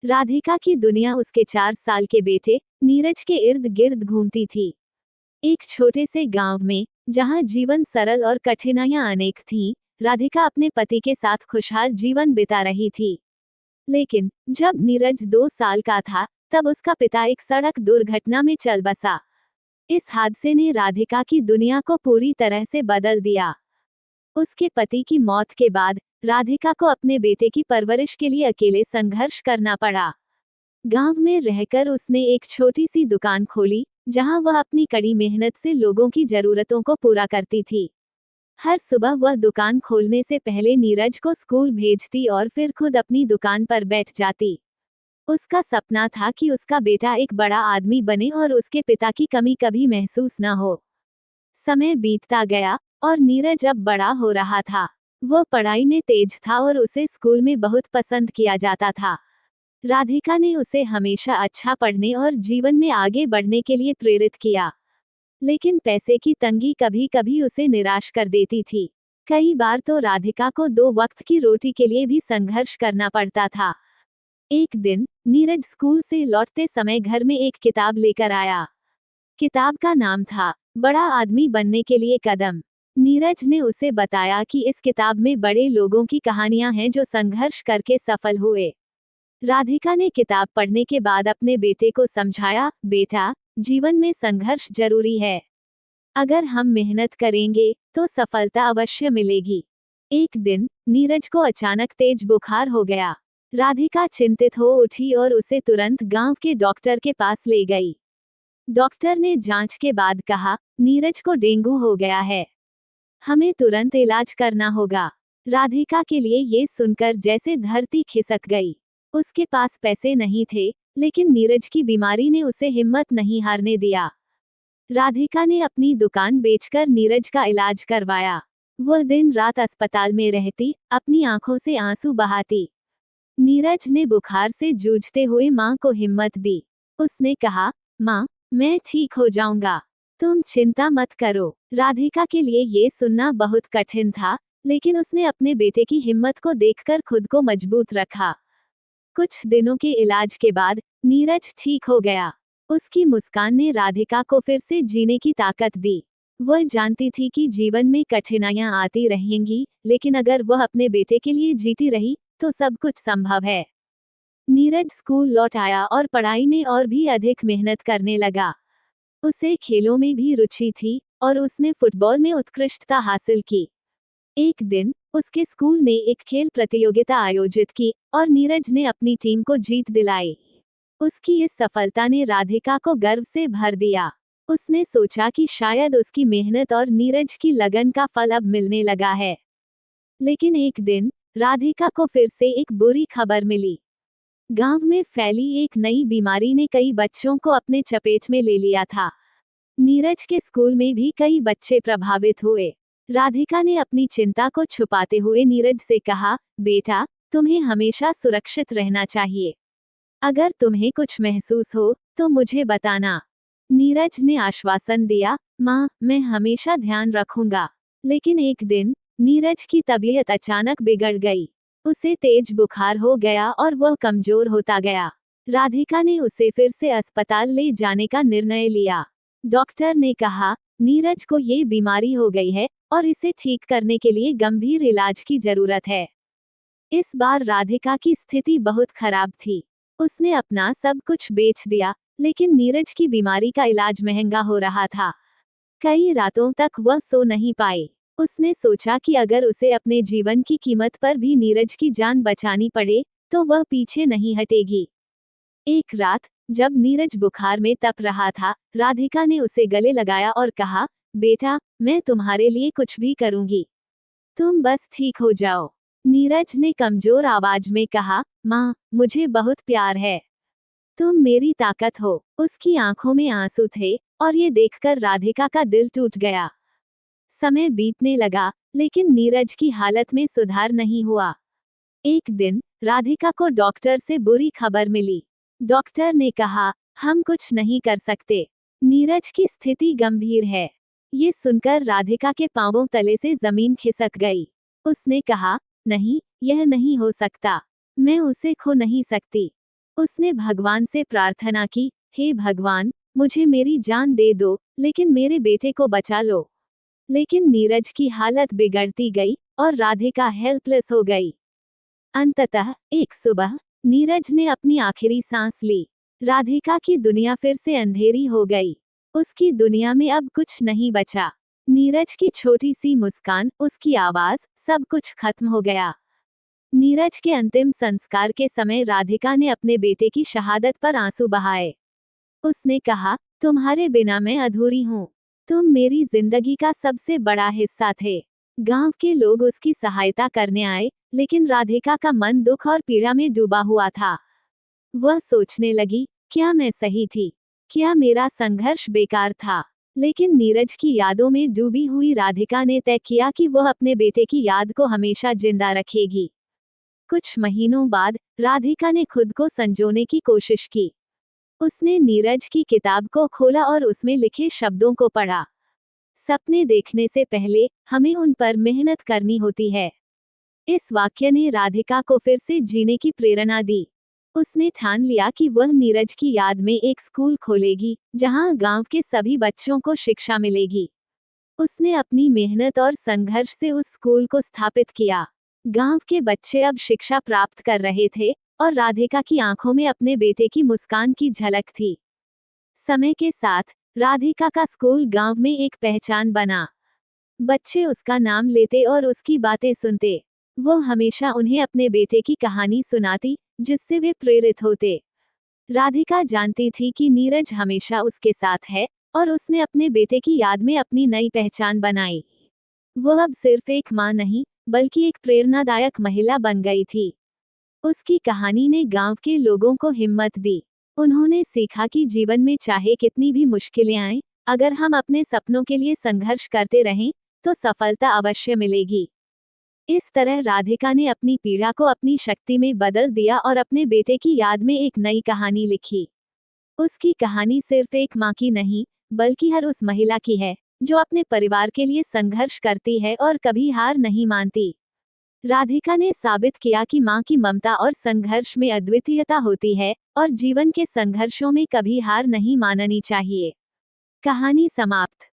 राधिका की दुनिया उसके 4 साल के बेटे नीरज के इर्द गिर्द घूमती थी। एक छोटे से गांव में, जहां जीवन सरल और कठिनाइयां अनेक थीं, राधिका अपने पति के साथ खुशहाल जीवन बिता रही थी। लेकिन जब नीरज 2 साल का था, तब उसका पिता एक सड़क दुर्घटना में चल बसा। इस हादसे ने राधिका की दुनिया को पूरी तरह से बदल दिया। उसके पति की मौत के बाद राधिका को अपने बेटे की परवरिश के लिए अकेले संघर्ष करना पड़ा। गांव में रहकर उसने एक छोटी सी दुकान खोली, जहां वह अपनी कड़ी मेहनत से लोगों की जरूरतों को पूरा करती थी। हर सुबह वह दुकान खोलने से पहले नीरज को स्कूल भेजती और फिर खुद अपनी दुकान पर बैठ जाती। उसका सपना था कि उसका बेटा एक बड़ा आदमी बने और उसके पिता की कमी कभी महसूस न हो। समय बीतता गया और नीरज अब बड़ा हो रहा था। वह पढ़ाई में तेज था और उसे स्कूल में बहुत पसंद किया जाता था। राधिका ने उसे हमेशा अच्छा पढ़ने और जीवन में आगे बढ़ने के लिए प्रेरित किया। लेकिन पैसे की तंगी कभी कभी उसे निराश कर देती थी। कई बार तो राधिका को 2 वक्त की रोटी के लिए भी संघर्ष करना पड़ता था। एक दिन नीरज स्कूल से लौटते समय घर में एक किताब लेकर आया। किताब का नाम था बड़ा आदमी बनने के लिए कदम। नीरज ने उसे बताया कि इस किताब में बड़े लोगों की कहानियां हैं जो संघर्ष करके सफल हुए। राधिका ने किताब पढ़ने के बाद अपने बेटे को समझाया, बेटा, जीवन में संघर्ष जरूरी है। अगर हम मेहनत करेंगे तो सफलता अवश्य मिलेगी। एक दिन नीरज को अचानक तेज बुखार हो गया। राधिका चिंतित हो उठी और उसे तुरंत गांव के डॉक्टर के पास ले गई। डॉक्टर ने जांच के बाद कहा, नीरज को डेंगू हो गया है। हमें तुरंत इलाज करना होगा। राधिका के लिए ये सुनकर जैसे धरती खिसक गई। उसके पास पैसे नहीं थे, लेकिन नीरज की बीमारी ने उसे हिम्मत नहीं हारने दिया। राधिका ने अपनी दुकान बेचकर नीरज का इलाज करवाया। वह दिन रात अस्पताल में रहती, अपनी आंखों से आंसू बहाती। नीरज ने बुखार से जूझते हुए मां को हिम्मत दी। उसने कहा, मां, मैं ठीक हो जाऊंगा। तुम चिंता मत करो। राधिका के लिए ये सुनना बहुत कठिन था, लेकिन उसने अपने बेटे की हिम्मत को देखकर खुद को मजबूत रखा। कुछ दिनों के इलाज के बाद नीरज ठीक हो गया। उसकी मुस्कान ने राधिका को फिर से जीने की ताकत दी। वह जानती थी कि जीवन में कठिनाइयां आती रहेंगी, लेकिन अगर वह अपने बेटे के लिए जीती रही तो सब कुछ संभव है। नीरज स्कूल लौट आया और पढ़ाई में और भी अधिक मेहनत करने लगा। उसे खेलों में भी रुचि थी और उसने फुटबॉल में उत्कृष्टता हासिल की। एक दिन उसके स्कूल ने एक खेल प्रतियोगिता आयोजित की और नीरज ने अपनी टीम को जीत दिलाई। उसकी इस सफलता ने राधिका को गर्व से भर दिया। उसने सोचा कि शायद उसकी मेहनत और नीरज की लगन का फल अब मिलने लगा है। लेकिन एक दिन राधिका को फिर से एक बुरी खबर मिली। गांव में फैली एक नई बीमारी ने कई बच्चों को अपने चपेट में ले लिया था। नीरज के स्कूल में भी कई बच्चे प्रभावित हुए। राधिका ने अपनी चिंता को छुपाते हुए नीरज से कहा, बेटा, तुम्हें हमेशा सुरक्षित रहना चाहिए। अगर तुम्हें कुछ महसूस हो तो मुझे बताना। नीरज ने आश्वासन दिया, माँ, मैं हमेशा ध्यान रखूंगा। लेकिन एक दिन नीरज की तबीयत अचानक बिगड़ गई। उसे तेज बुखार हो गया और वह कमजोर होता गया। राधिका ने उसे फिर से अस्पताल ले जाने का निर्णय लिया। डॉक्टर ने कहा, नीरज को ये बीमारी हो गई है और इसे ठीक करने के लिए गंभीर इलाज की जरूरत है। इस बार राधिका की स्थिति बहुत खराब थी। उसने अपना सब कुछ बेच दिया, लेकिन नीरज की बीमारी का इलाज महंगा हो रहा था। कई रातों तक वह सो नहीं पाई। उसने सोचा कि अगर उसे अपने जीवन की कीमत पर भी नीरज की जान बचानी पड़े, तो वह पीछे नहीं हटेगी। एक रात जब नीरज बुखार में तप रहा था, राधिका ने उसे गले लगाया और कहा, बेटा, मैं तुम्हारे लिए कुछ भी करूंगी। तुम बस ठीक हो जाओ। नीरज ने कमजोर आवाज में कहा, माँ, मुझे बहुत प्यार है। तुम मेरी ताकत हो। उसकी आंखों में आंसू थे और ये देखकर राधिका का दिल टूट गया। समय बीतने लगा, लेकिन नीरज की हालत में सुधार नहीं हुआ। एक दिन राधिका को डॉक्टर से बुरी खबर मिली। डॉक्टर ने कहा, हम कुछ नहीं कर सकते। नीरज की स्थिति गंभीर है। ये सुनकर राधिका के पांवों तले से जमीन खिसक गई। उसने कहा, नहीं, यह नहीं हो सकता। मैं उसे खो नहीं सकती। उसने भगवान से प्रार्थना की, हे भगवान, मुझे मेरी जान दे दो, लेकिन मेरे बेटे को बचा लो। लेकिन नीरज की हालत बिगड़ती गई और राधिका हेल्पलेस हो गई। अंततः एक सुबह नीरज ने अपनी आखिरी सांस ली। राधिका की दुनिया फिर से अंधेरी हो गई। उसकी दुनिया में अब कुछ नहीं बचा। नीरज की छोटी सी मुस्कान, उसकी आवाज, सब कुछ खत्म हो गया। नीरज के अंतिम संस्कार के समय राधिका ने अपने बेटे की शहादत पर आंसू बहाए। उसने कहा, तुम्हारे बिना मैं अधूरी हूँ। तुम मेरी जिंदगी का सबसे बड़ा हिस्सा थे। गांव के लोग उसकी सहायता करने आए, लेकिन राधिका का मन दुख और पीड़ा में डूबा हुआ था। वह सोचने लगी, क्या मैं सही थी? क्या मेरा संघर्ष बेकार था? लेकिन नीरज की यादों में डूबी हुई राधिका ने तय किया कि वह अपने बेटे की याद को हमेशा जिंदा रखेगी। कुछ महीनों बाद राधिका ने खुद को संजोने की कोशिश की। उसने नीरज की किताब को खोला और उसमें लिखे शब्दों को पढ़ा। सपने देखने से पहले हमें उन पर मेहनत करनी होती है। इस वाक्य ने राधिका को फिर से जीने की प्रेरणा दी। उसने ठान लिया कि वह नीरज की याद में एक स्कूल खोलेगी, जहां गांव के सभी बच्चों को शिक्षा मिलेगी। उसने अपनी मेहनत और संघर्ष से उस स्कूल को स्थापित किया। गांव के बच्चे अब शिक्षा प्राप्त कर रहे थे और राधिका की आंखों में अपने बेटे की मुस्कान की झलक थी। समय के साथ राधिका का स्कूल गांव में एक पहचान बना। बच्चे उसका नाम लेते और उसकी बातें सुनते। वो हमेशा उन्हें अपने बेटे की कहानी सुनाती, जिससे वे प्रेरित होते। राधिका जानती थी कि नीरज हमेशा उसके साथ है और उसने अपने बेटे की याद में अपनी नई पहचान बनाई। वो अब सिर्फ एक मां नहीं, बल्कि एक प्रेरणादायक महिला बन गई थी। उसकी कहानी ने गांव के लोगों को हिम्मत दी। उन्होंने सीखा कि जीवन में चाहे कितनी भी मुश्किलें आएं, अगर हम अपने सपनों के लिए संघर्ष करते रहें, तो सफलता अवश्य मिलेगी। इस तरह राधिका ने अपनी पीड़ा को अपनी शक्ति में बदल दिया और अपने बेटे की याद में एक नई कहानी लिखी। उसकी कहानी सिर्फ एक मां की नहीं, बल्कि हर उस महिला की है, जो अपने परिवार के लिए संघर्ष करती है और कभी हार नहीं मानती। राधिका ने साबित किया कि मां की ममता और संघर्ष में अद्वितीयता होती है और जीवन के संघर्षों में कभी हार नहीं माननी चाहिए। कहानी समाप्त।